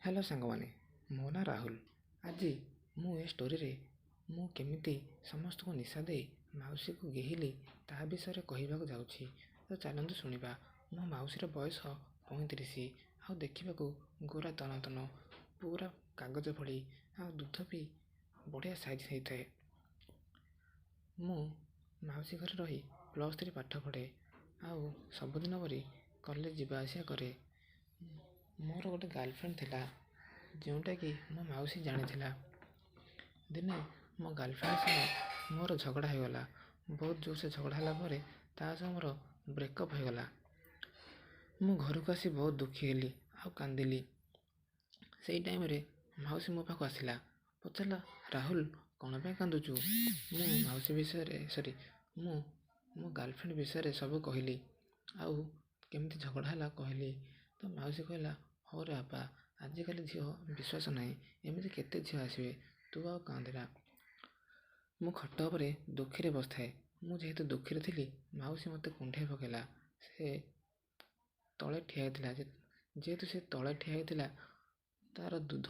Hello ସାଙ୍ଗମାନେ, ମୋ ନାଁ ରାହୁଲ। ଆଜି ମୁଁ ଏ ଷ୍ଟୋରିରେ ମୁଁ କେମିତି ସମସ୍ତଙ୍କୁ ନିଶା ଦେଇ ମାଉସୀକୁ ଗେହିଲି ତାହା ବିଷୟରେ କହିବାକୁ ଯାଉଛି। ତ ଚାଲନ୍ତୁ ଶୁଣିବା। ମୋ ମାଉସୀର ବୟସ 35 ଆଉ ଦେଖିବାକୁ ଗୋରା ତନ ପୁରା କାଗଜ ଭଳି, ଆଉ ଦୁଧ ବି ବଢ଼ିଆ ସାଇଜ୍ ହେଇଥାଏ। ମୁଁ ମାଉସୀ ଘରେ ରହି +3 ପାଠ ପଢ଼େ ଆଉ ସବୁଦିନ ପରି କଲେଜ ଯିବା ଆସିବା କରେ। ମୋର ଗୋଟେ ଗାର୍ଲଫ୍ରେଣ୍ଡ ଥିଲା ଯେଉଁଟାକି ମୋ ମାଉସୀ ଜାଣିଥିଲା। ଦିନେ ମୋ ଗାର୍ଲଫ୍ରେଣ୍ଡ ସହ ମୋର ଝଗଡ଼ା ହୋଇଗଲା। ବହୁତ ଜୋରସେ ଝଗଡ଼ା ହେଲା ପରେ ତା ସହ ମୋର ବ୍ରେକଅପ୍ ହୋଇଗଲା। ମୁଁ ଘରକୁ ଆସି ବହୁତ ଦୁଃଖୀ ହେଲି ଆଉ କାନ୍ଦିଲି। ସେଇ ଟାଇମ୍ରେ ମାଉସୀ ମୋ ପାଖକୁ ଆସିଲା, ପଚାରିଲା, ରାହୁଲ କ'ଣ ପାଇଁ କାନ୍ଦୁଛୁ? ମୁଁ ମାଉସୀ ବିଷୟରେ ମୁଁ ମୋ ଗାର୍ଲଫ୍ରେଣ୍ଡ ବିଷୟରେ ସବୁ କହିଲି ଆଉ କେମିତି ଝଗଡ଼ା ହେଲା କହିଲି। ତ ମାଉସୀ କହିଲା, ହଉ ରେ ବାପା, ଆଜିକାଲି ଝିଅ ବିଶ୍ୱାସ ନାହିଁ, ଏମିତି କେତେ ଝିଅ ଆସିବେ, ତୁ ଆଉ କାନ୍ଦେନା। ମୁଁ ଖଟ ଉପରେ ଦୁଃଖୀରେ ବସିଥାଏ। ମୁଁ ଯେହେତୁ ଦୁଃଖୀରେ ଥିଲି, ମାଉସୀ ମୋତେ କୁଣ୍ଢାଇ ପକାଇଲା। ସେ ତଳେ ଠିଆ ହେଇଥିଲା। ଯେହେତୁ ସେ ତଳେ ଠିଆ ହେଇଥିଲା, ତା'ର ଦୁଧ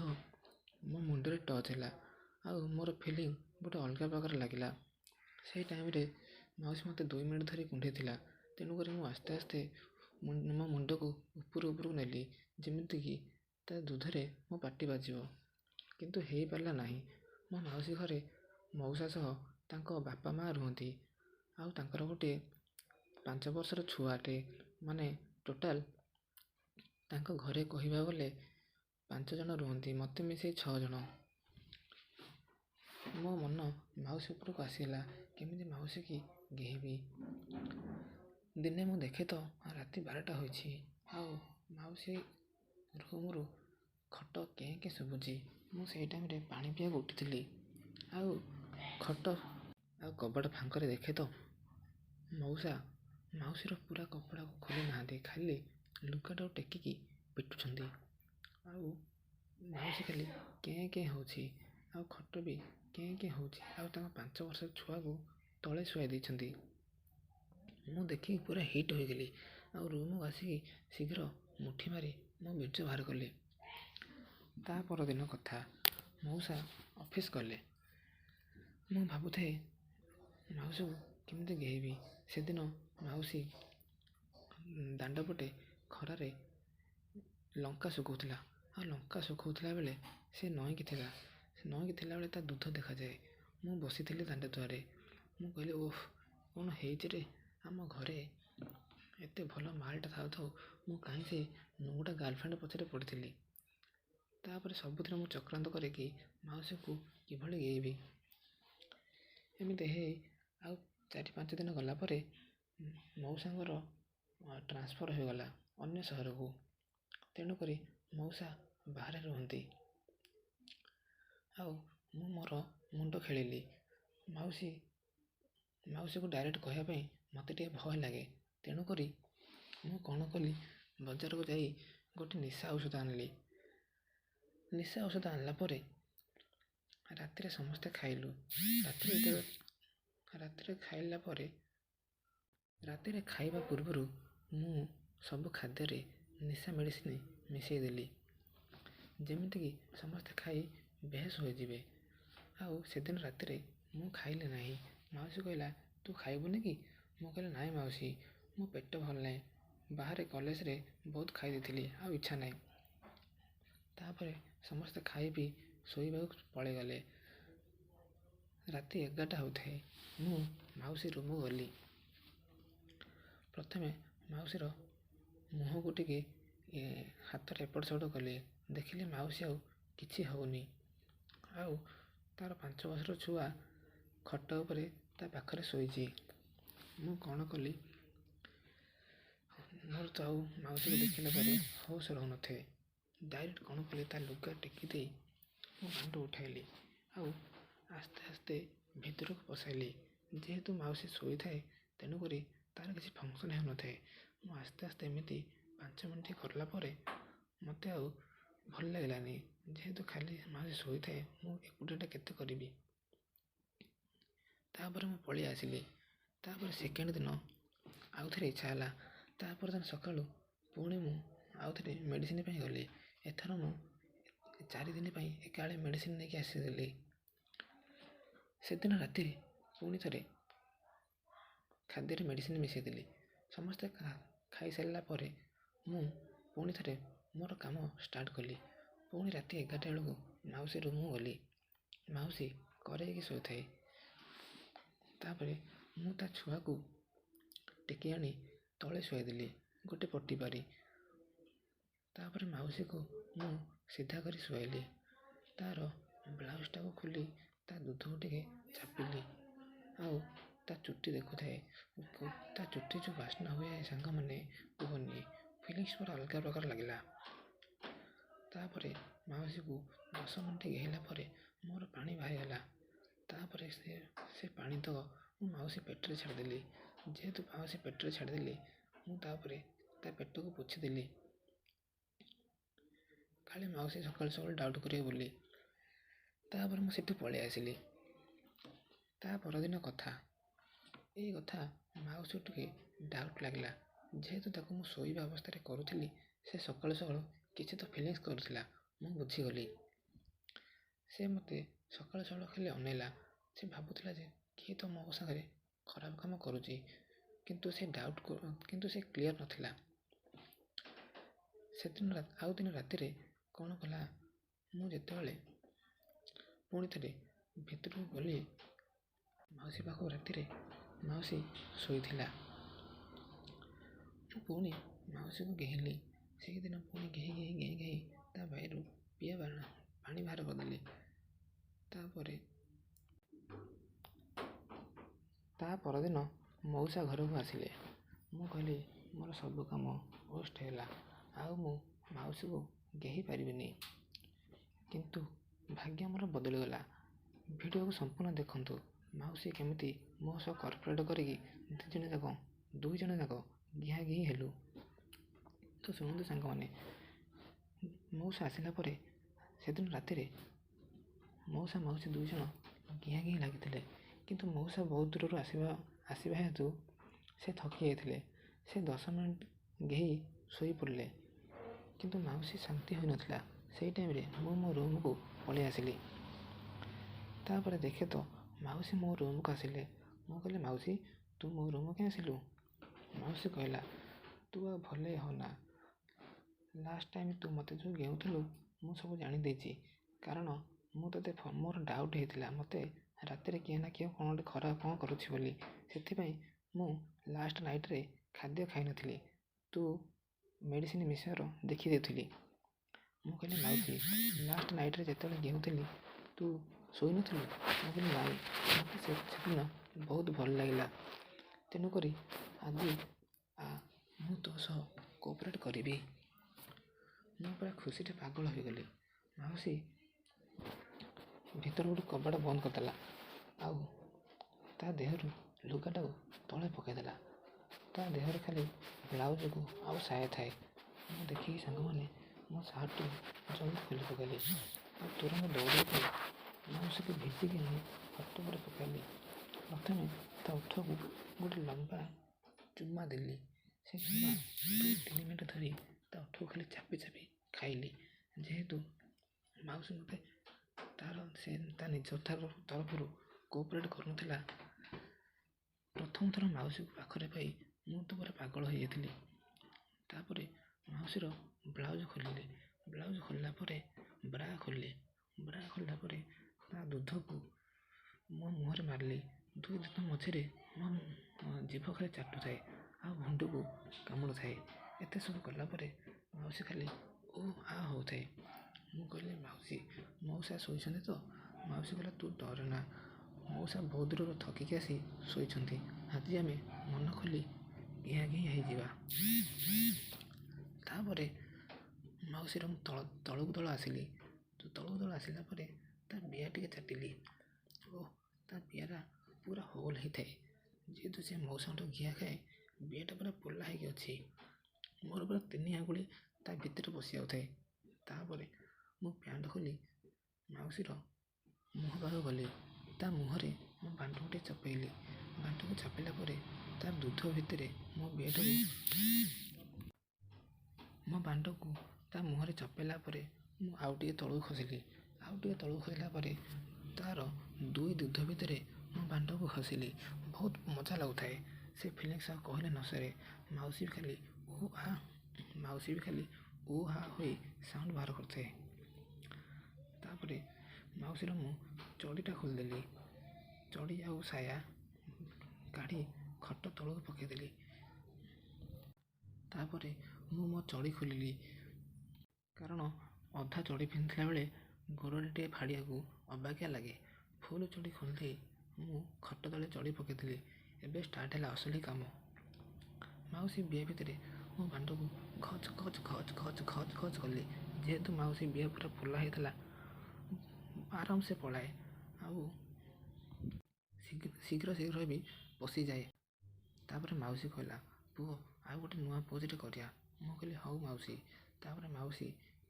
ମୋ ମୁଣ୍ଡରେ ଟଚ୍ ହେଲା ଆଉ ମୋର ଫିଲିଂ ଗୋଟେ ଅଲଗା ପ୍ରକାର ଲାଗିଲା। ସେଇ ଟାଇମ୍ରେ ମାଉସୀ ମୋତେ 2 ମିନିଟ୍ ଧରି କୁଣ୍ଢେଇଥିଲା। ତେଣୁକରି ମୁଁ ଆସ୍ତେ ଆସ୍ତେ ମୋ ମୁଣ୍ଡକୁ ଉପରକୁ ନେଲି, ଯେମିତିକି ତା ଦୁଧରେ ମୋ ପାଟି ବାଜିବ, କିନ୍ତୁ ହେଇପାରିଲା ନାହିଁ। ମୋ ମାଉସୀ ଘରେ ମଉସା ସହ ତାଙ୍କ ବାପା ମା' ରୁହନ୍ତି ଆଉ ତାଙ୍କର ଗୋଟିଏ 5 ବର୍ଷର ଛୁଆଟେ। ମାନେ ଟୋଟାଲ୍ ତାଙ୍କ ଘରେ କହିବାକୁ ଗଲେ 5 ଜଣ ରୁହନ୍ତି, ମୋତେ ମିଶାଇ 6 ଜଣ। ମୋ ମନ ମାଉସୀ ଉପରକୁ ଆସିଗଲା, କେମିତି ମାଉସୀକି ଗେହିବି। ଦିନେ ମୁଁ ଦେଖେ ତ ରାତି 12ଟା ହୋଇଛି ଆଉ ମାଉସୀ ରୁମ୍ରୁ ଖଟ କେଁ କେଁ ଶୁଭୁଛି। ମୁଁ ସେଇ ଟାଇମ୍ରେ ପାଣି ପିଇବାକୁ ଉଠିଥିଲି ଆଉ ଖଟ ଆଉ କବାଟ ଫାଙ୍କରେ ଦେଖେ ତ ମଉସା ମାଉସୀର ପୁରା କପଡ଼ାକୁ ଖୋଲି ନାହାନ୍ତି, ଖାଲି ଲୁଗାଟାକୁ ଟେକିକି ପିଟୁଛନ୍ତି ଆଉ ମାଉସୀ ଖାଲି କେଁ କେଁ ହେଉଛି ଆଉ ଖଟ ବି କେଁ କେଁ ହେଉଛି ଆଉ ତାଙ୍କ 5 ବର୍ଷର ଛୁଆକୁ ତଳେ ଶୁଆଇ ଦେଇଛନ୍ତି। ମୁଁ ଦେଖିକି ପୁରା ହିଟ୍ ହୋଇଗଲି ଆଉ ରୁମ୍କୁ ଆସିକି ଶୀଘ୍ର ମୁଠି ମାରି ମୋ ବୀର୍ଯ୍ୟ ବାହାର କଲି। ତା ପରଦିନ କଥା, ମଉସା ଅଫିସ୍ ଗଲେ। ମୁଁ ଭାବୁଥାଏ ମାଉସୀକୁ କେମିତି ଗେହିବି। ସେଦିନ ମାଉସୀ ଦାଣ୍ଡପଟେ ଖରାରେ ଲଙ୍କା ଶୁଖାଉଥିଲା ଆଉ ଲଙ୍କା ଶୁଖାଉଥିଲା ବେଳେ ସେ ନଇଁକି ଥିଲାବେଳେ ତା ଦୁଧ ଦେଖାଯାଏ। ମୁଁ ବସିଥିଲି ଦାଣ୍ଡ ଦୁଆରେ। ମୁଁ କହିଲି, ଓଃ, କ'ଣ ହେଇଛି ରେ, ଆମ ଘରେ ଏତେ ଭଲ ମାଲଟା ଥାଉ ଥାଉ ମୁଁ କାହିଁ ସେ ନୁଗୁଟା ଗାର୍ଲଫ୍ରେଣ୍ଡ ପଛରେ ପଡ଼ିଥିଲି। ତାପରେ ସବୁଦିନ ମୁଁ ଚକ୍ରାନ୍ତ କରେକି ମାଉସୀକୁ କିଭଳି ଗେହିବି। ଏମିତି ହେଇ ଆଉ 4-5 ଦିନ ଗଲା ପରେ ମଉସାଙ୍କର ଟ୍ରାନ୍ସଫର୍ ହୋଇଗଲା ଅନ୍ୟ ସହରକୁ। ତେଣୁକରି ମଉସା ବାହାରେ ରୁହନ୍ତି ଆଉ ମୁଁ ମୋର ମୁଣ୍ଡ ଖେଳିଲି। ମାଉସୀକୁ ଡାଇରେକ୍ଟ କହିବା ପାଇଁ ମୋତେ ଟିକେ ଭୟ ଲାଗେ। ତେଣୁକରି ମୁଁ କ'ଣ କଲି, ବଜାରକୁ ଯାଇ ଗୋଟେ ନିଶା ଔଷଧ ଆଣିଲି। ନିଶା ଔଷଧ ଆଣିଲା ପରେ ରାତିରେ ସମସ୍ତେ ଖାଇଲୁ। ରାତିରେ ଖାଇବା ପୂର୍ବରୁ ମୁଁ ସବୁ ଖାଦ୍ୟରେ ନିଶା ମେଡ଼ିସିନ ମିଶାଇ ଦେଲି, ଯେମିତିକି ସମସ୍ତେ ଖାଇ ବେହୋସ ହୋଇଯିବେ। ଆଉ ସେଦିନ ରାତିରେ ମୁଁ ଖାଇଲି ନାହିଁ। ମାଉସୀ କହିଲା, ତୁ ଖାଇବୁନି କି? ମୁଁ କହିଲି, ନାଇଁ ମାଉସୀ, ମୋ ପେଟ ଭଲ ନାହିଁ, ବାହାରେ କଲେଜରେ ବହୁତ ଖାଇ ଦେଇଥିଲି ଆଉ ଇଚ୍ଛା ନାହିଁ। ତାପରେ ସମସ୍ତେ ଖାଇ ପିଇ ଶୋଇବାକୁ ପଳାଇଗଲେ। ରାତି 11ଟା ହେଉଥାଏ। ମୁଁ ମାଉସୀ ରୁମ୍କୁ ଗଲି। ପ୍ରଥମେ ମାଉସୀର ମୁହଁକୁ ଟିକେ ହାତରେ ଏପଟ ସେପଟ କଲି। ଦେଖିଲି ମାଉସୀ ଆଉ କିଛି ହେଉନି ଆଉ ତା'ର 5 ବର୍ଷର ଛୁଆ ଖଟ ଉପରେ ତା ପାଖରେ ଶୋଇଛି। ମୁଁ କ'ଣ କଲି, ମୋର ତ ଆଉ ମାଉସୀକୁ ଦେଖିଲା ପରେ ହୋସ୍ ରହୁନଥାଏ। ଡାଇରେକ୍ଟ କ'ଣ କଲି, ତା ଲୁଗା ଟେକି ଦେଇ ମୁଁ ମୁଣ୍ଡ ଉଠାଇଲି ଆଉ ଆସ୍ତେ ଆସ୍ତେ ଭିତରକୁ ପଶାଇଲି। ଯେହେତୁ ମାଉସୀ ଶୋଇଥାଏ, ତେଣୁକରି ତା'ର କିଛି ଫଙ୍କସନ୍ ହେଉନଥାଏ। ମୁଁ ଆସ୍ତେ ଆସ୍ତେ ଏମିତି 5 ମିନିଟ୍ କରିଲା ପରେ ମୋତେ ଆଉ ଭଲ ଲାଗିଲାନି। ଯେହେତୁ ଖାଲି ମାଉସୀ ଶୋଇଥାଏ, ମୁଁ ଏକୁଟିଆଟା କେତେ କରିବି। ତାପରେ ମୁଁ ପଳେଇ ଆସିଲି। ତାପରେ ସେକେଣ୍ଡ ଦିନ ଆଉ ଥରେ ଇଚ୍ଛା ହେଲା। ତାପର ଦିନ ସକାଳୁ ପୁଣି ମୁଁ ଆଉ ଥରେ ମେଡ଼ିସିନ ପାଇଁ ଗଲି। ଏଥର ମୁଁ 4 ଦିନ ପାଇଁ ଏକାବେଳେ ମେଡ଼ିସିନ ନେଇକି ଆସିଥିଲି। ସେଦିନ ରାତିରେ ପୁଣି ଥରେ ଖାଦ୍ୟରେ ମେଡ଼ିସିନ ମିଶାଇଥିଲି। ସମସ୍ତେ ଖାଇସାରିଲା ପରେ ମୁଁ ପୁଣି ଥରେ ମୋର କାମ ଷ୍ଟାର୍ଟ କଲି। ପୁଣି ରାତି 11ଟା ବେଳକୁ ମାଉସୀ ରୁମକୁ ଗଲି। ମାଉସୀ କରେଇକି ଶୋଇଥାଏ। ତାପରେ ମୁଁ ତା ଛୁଆକୁ ଟେକି ଆଣି ତଳେ ଶୁଆଇଦେଲି ଗୋଟେ ପଟି ପାରି। ତାପରେ ମାଉସୀକୁ ମୁଁ ସିଧା କରି ଶୁଆଇଲି। ତାର ବ୍ଲାଉଜଟାକୁ ଖୋଲି ତା ଦୁଧକୁ ଟିକେ ଚାପିଲି ଆଉ ତା ଚୁଟି ଦେଖୁଥାଏ। ତା ଚୁଟି ଯେଉଁ ବାସ୍ନା ହୁଏ ସାଙ୍ଗମାନେ କୁହନି, ଫିଲିଙ୍ଗସ୍ ପୁରା ଅଲଗା ପ୍ରକାର ଲାଗିଲା। ତାପରେ ମାଉସୀକୁ 10 ମିନିଟ୍ ଘେଇଲା ପରେ ମୋର ପାଣି ବାହାରିଗଲା। ତାପରେ ସେ ପାଣି ତକ ମୁଁ ମାଉସୀ ପେଟରେ ଛାଡ଼ିଦେଲି। ଯେହେତୁ ମାଉସୀ ପେଟରେ ଛାଡ଼ିଦେଲି, ମୁଁ ତାପରେ ତା ପେଟକୁ ପୋଛିଦେଲି। କାଳେ ମାଉସୀ ସକାଳୁ ସକାଳୁ ଡାଉଟ୍ କରିବ ବୋଲି। ତାପରେ ମୁଁ ସେଠୁ ପଳେଇ ଆସିଲି। ତା ପରଦିନ କଥା, ଏଇ କଥା ମାଉସୀ ଟିକେ ଡାଉଟ୍ ଲାଗିଲା। ଯେହେତୁ ତାକୁ ମୁଁ ଶୋଇବା ଅବସ୍ଥାରେ କରୁଥିଲି, ସେ ସକାଳୁ ସକାଳୁ କିଛି ତ ଫିଲିଙ୍ଗସ୍ କରୁଥିଲା। ମୁଁ ବୁଝିଗଲି। ସେ ମୋତେ ସକାଳୁ ସକାଳୁ ଖାଲି ଅନେଇଲା। ସେ ଭାବୁଥିଲା ଯେ କିଏ ତ ମୋ ସାଙ୍ଗରେ ଖରାପ କାମ କରୁଛି, କିନ୍ତୁ ସେ କ୍ଲିଅର ନଥିଲା। ସେଦିନ ଆଉ ଦିନ ରାତିରେ କ'ଣ କଲା, ମୁଁ ଯେତେବେଳେ ପୁଣି ଥରେ ଭିତରକୁ ଗଲି ମାଉସୀ ପାଖକୁ ରାତିରେ, ମାଉସୀ ଶୋଇଥିଲା। ମୁଁ ପୁଣି ମାଉସୀକୁ ଘେଇଲି। ସେଇଦିନ ପୁଣି ଘେଇ ତା ବାଇରୁ ପାଣି ବାହାର କରିଦେଲି। ତାପରେ ତା ପରଦିନ ମଉସା ଘରକୁ ଆସିଲେ। ମୁଁ କହିଲି ମୋର ସବୁ କାମ ୱେଷ୍ଟ ହେଲା, ଆଉ ମୁଁ ମାଉସୀକୁ ଘେଇ ପାରିବିନି। କିନ୍ତୁ ଭାଗ୍ୟ ମୋର ବଦଳିଗଲା। ଭିଡ଼ିଓକୁ ସମ୍ପୂର୍ଣ୍ଣ ଦେଖନ୍ତୁ। ମାଉସୀ କେମିତି ମୋ ସହ କର୍ପୋରେଟ୍ କରିକି ଦୁଇ ଜଣ ଯାକ ଘିଆ ଘି ହେଲୁ। ତ ଶୁଣନ୍ତୁ ସାଙ୍ଗମାନେ, ମଉସା ଆସିଲା ପରେ ସେଦିନ ରାତିରେ ମଉସା ମାଉସୀ 2 ଜଣ ଘିଆ ଘି ଲାଗିଥିଲେ। କିନ୍ତୁ ମଉସା ବହୁତ ଦୂରରୁ ଆସିବା ହେତୁ ସେ ଥକି ଯାଇଥିଲେ। ସେ 10 ମିନିଟ୍ ଘେଇ ଶୋଇପଡ଼ିଲେ। କିନ୍ତୁ ମାଉସୀ ଶାନ୍ତି ହୋଇନଥିଲା। ସେଇ ଟାଇମ୍ରେ ମୁଁ ମୋ ରୁମ୍କୁ ପଳେଇ ଆସିଲି। ତାପରେ ଦେଖେ ତ ମାଉସୀ ମୋ ରୁମ୍କୁ ଆସିଲେ। ମୁଁ କହିଲି ମାଉସୀ, ତୁ ମୋ ରୁମ୍କୁ କାଇଁ ଆସିଲୁ? ମାଉସୀ କହିଲା, ତୁ ଆଉ ଭଲେ ହନା। ଲାଷ୍ଟ ଟାଇମ୍ ତୁ ମୋତେ ଯେଉଁ ଗେଉଁଥିଲୁ ମୁଁ ସବୁ ଜାଣିଦେଇଛି। କାରଣ ମୁଁ ତୋତେ ମୋର ଡାଉଟ୍ ହେଇଥିଲା ମୋତେ ରାତିରେ କିଏ ନା କିଏ କ'ଣ ଗୋଟେ ଖରାପ କ'ଣ କରୁଛି ବୋଲି। ସେଥିପାଇଁ ମୁଁ ଲାଷ୍ଟ ନାଇଟ୍ରେ ଖାଦ୍ୟ ଖାଇନଥିଲି। ତୁ ମେଡ଼ିସିନ ମିଶାଇବାର ଦେଖିଦେଉଥିଲି। ମୁଁ କହିଲି ମାଉସୀ, ଲାଷ୍ଟ ନାଇଟ୍ରେ ଯେତେବେଳେ ଗେଉଁଥିଲି ତୁ ଶୋଇନଥିଲୁ? ମୁଁ କହିଲି ନାଇଁ, ମୋତେ ସେଦିନ ବହୁତ ଭଲ ଲାଗିଲା। ତେଣୁକରି ଆଜି ମୁଁ ତୋ ସହ କୋଅପରେଟ୍ କରିବି। ମୁଁ ପୁରା ଖୁସିରେ ପାଗଳ ହୋଇଗଲି। ମାଉସୀ ଭିତର ଗୋଟେ କବାଟ ବନ୍ଦ କରିଦେଲା ଆଉ ତା ଦେହରୁ ଲୁଗାଟାକୁ ତଳେ ପକାଇଦେଲା। ତା ଦେହରେ ଖାଲି ବ୍ଲାଉଜକୁ ଆଉ ସାୟା ଥାଏ। ମୁଁ ଦେଖିକି ସାଙ୍ଗମାନେ ମୋ ସାର୍ଟକୁ ଜଲ୍ଦି ଖୋଲି ପକାଇଲି ଆଉ ତୁରନ୍ତ ଦୌଡ଼ିକି ମାଉସୀକୁ ଭିଡ଼ିକି ଆଣି ଖଟ ଉପରେ ପକାଇଲି। ପ୍ରଥମେ ତା ଓଠକୁ ଗୋଟେ ଲମ୍ବା ଚୁମା ଦେଲି। ସେ ଚୁମା 2-3 ମିନିଟ୍ ଧରି ତା ଓଠକୁ ଖାଲି ଚାପି ଖାଇଲି। ଯେହେତୁ ମାଉସୀ ମୋତେ ତା ନିଜ ତରଫରୁ କୋଅପରେଟ୍ କରୁନଥିଲା। ପ୍ରଥମ ଥର ମାଉସୀକୁ ପାଖରେ ପାଇ ମୁଁ ତ ପୁରା ପାଗଳ ହୋଇଯାଇଥିଲି। ତାପରେ ମାଉସୀର ବ୍ଲାଉଜ୍ ଖୋଲିଲି। ବ୍ଲାଉଜ୍ ଖୋଲିଲା ପରେ ବ୍ରା ଖୋଲିଲି। ବ୍ରା ଖୋଲିଲା ପରେ ତା ଦୁଧକୁ ମୋ ମୁହଁରେ ମାରିଲି। 2 ଦିନ ମଝିରେ ମୋ ଜିଭ ଖାଲି ଚାଟୁଥାଏ ଆଉ ମୁଣ୍ଡକୁ କାମୁଡ଼ୁଥାଏ। ଏତେ ସବୁ କଲା ପରେ ମାଉସୀ ଖାଲି ଓ ଆ ହେଉଥାଏ। ମୁଁ କହିଲି ମଉସା ଶୋଇଛନ୍ତି ତ? ମାଉସୀ କହିଲା, ତୁ ଡରନା, ମଉସା ବହୁତ ଦୂରରୁ ଥକିକି ଆସି ଶୋଇଛନ୍ତି। ଆଜି ଆମେ ମନ ଖୋଲି ଘିଆ ଘି ହେଇଯିବା। ତାପରେ ମାଉସୀର ମୁଁ ତଳକୁ ଆସିଲି। ତଳକୁ ଆସିଲା ପରେ ତା ବିଆ ଟିକେ ଚାଟିଲି। ଓ ତା ବିଆଟା ପୁରା ହୋଲ୍ ହେଇଥାଏ। ଯେହେତୁ ସେ ମଉସାଙ୍କଠୁ ଘିଆ ଖାଏ, ବିଆଟା ପୁରା ପୋଲା ହେଇକି ଅଛି। ମୋର ପୁରା 3 ଆଙ୍ଗୁଳି ତା ଭିତରେ ପଶି ଯାଉଥାଏ। ତାପରେ ମୁଁ ପ୍ୟାଣ୍ଟ ଖୋଲି ମାଉସୀର ମୁହଁ ପାଖକୁ ଗଲି। ତା ମୁହଁରେ ମୋ ବାଣ୍ଠକୁ ଟିକେ ଚପେଇଲି। ବାଣ୍ଠକୁ ଚାପିଲା ପରେ ତା ଦୁଧ ଭିତରେ ମୋ ବାଣ୍ଠକୁ ତା ମୁହଁରେ ଚପେଇଲା ପରେ ମୁଁ ଆଉ ଟିକେ ତଳକୁ ଖସିଲି। ଆଉ ଟିକେ ତଳକୁ ଖସିଲା ପରେ ତା'ର ଦୁଇ ଦୁଧ ଭିତରେ ମୁଁ ବାଣ୍ଡକୁ ଖସିଲି। ବହୁତ ମଜା ଲାଗୁଥାଏ। ସେ ଫିଲିଙ୍ଗସ୍ ଆଉ କହିଲେ ନ ସରେ। ମାଉସୀ ବି ଖାଲି ଉ ହା ହୋଇ ସାଉଣ୍ଡ ବାହାର କରୁଥାଏ। ତାପରେ ମାଉସୀର ମୁଁ ଚଡ଼ିଟା ଖୋଲିଦେଲି। ଚଡ଼ି ଆଉ ସାୟା କାଢ଼ି ଖଟ ତଳକୁ ପକାଇଦେଲି। ତାପରେ ମୁଁ ମୋ ଚଡ଼ି ଖୋଲିଲି, କାରଣ ଅଧା ଚଡ଼ି ପିନ୍ଧିଥିଲା ବେଳେ ଗୋଡ଼ରେ ଟିକେ ଫାଡ଼ିବାକୁ ଅବାଗିଆ ଲାଗେ। ଫୁଲ୍ ଚଡ଼ି ଖୋଲିଦେଇ ମୁଁ ଖଟ ତଳେ ଚଡ଼ି ପକାଇଥିଲି। ଏବେ ଷ୍ଟାର୍ଟ ହେଲା ଅସଲି କାମ। ମାଉସୀ ବିଏ ଭିତରେ ମୋ ବାଣ୍ଡକୁ ଘଚ୍ ଘଚ୍ ଘଚ୍ ଘଚ୍ ଘଚ୍ ଘଚ୍ କଲି। ଯେହେତୁ ମାଉସୀ ବିଏ ପୁରା ଫୁଲା ହେଇଥିଲା, ଆରାମସେ ପଳାଏ ଆଉ ଶୀଘ୍ର ବି ପଶିଯାଏ। ତାପରେ ମାଉସୀ କହିଲା, ପୁଅ ଆଉ ଗୋଟେ ନୂଆ ପୋଜଟେ କରିବା। ମୁଁ କହିଲି ହଉ ମାଉସୀ। ତାପରେ ମାଉସୀ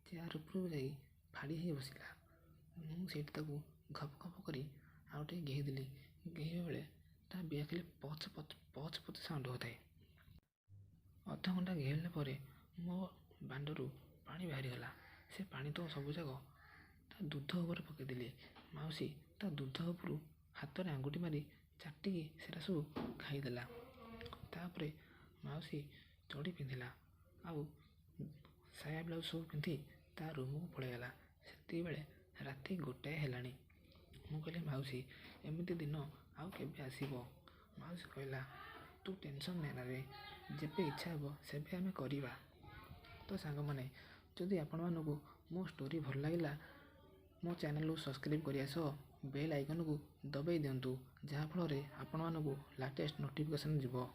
ଚେୟାର ଉପରକୁ ଯାଇ ଫାଡ଼ି ହେଇ ବସିଲା। ମୁଁ ସେଇଠି ତାକୁ ଘପ ଘପ କରି ଆଉ ଟିକେ ଘେହିଦେଲି। ଘେହିବା ବେଳେ ତା ବିଏ ଖାଲି ପଚ୍ ପଚ୍ ସାଉଣ୍ଡ ହେଉଥାଏ। ଅଧଘଣ୍ଟା ଘେରିଲା ପରେ ମୋ ବାଣ୍ଡରୁ ପାଣି ବାହାରିଗଲା। ସେ ପାଣି ତ ସବୁଯାକ ତା ଦୁଧ ଉପରେ ପକାଇଦେଲି। ମାଉସୀ ତା ଦୁଧ ଉପରୁ ହାତରେ ଆଙ୍ଗୁଠି ମାରି ଚାଟିକି ସେଟା ସବୁ ଖାଇଦେଲା। ତାପରେ ମାଉସୀ ଚଡ଼ି ପିନ୍ଧିଲା ଆଉ ସାୟା ବ୍ଲାଉଜ୍ ସବୁ ପିନ୍ଧି ତା ରୁମକୁ ପଳାଇଗଲା। ସେତିକିବେଳେ ରାତି 1 ହେଲାଣି। ମୁଁ କହିଲି ମାଉସୀ, ଏମିତି ଦିନ ଆଉ କେବେ ଆସିବ? ମାଉସୀ କହିଲା, ତୁ ଟେନସନ୍ ନେନା ରେ, ଯେବେ ଇଚ୍ଛା ହେବ ସେବେ ଆମେ କରିବା। ତ ସାଙ୍ଗମାନେ, ଯଦି ଆପଣମାନଙ୍କୁ ମୋ ଷ୍ଟୋରି ଭଲ ଲାଗିଲା, ମୋ ଚ୍ୟାନେଲକୁ ସବସ୍କ୍ରାଇବ୍ କରିବା ସହ ବେଲ୍ ଆଇକନକୁ ଦବାଇ ଦିଅନ୍ତୁ, ଯାହାଫଳରେ ଆପଣମାନଙ୍କୁ ଲାଟେଷ୍ଟ ନୋଟିଫିକେସନ୍ ଯିବ।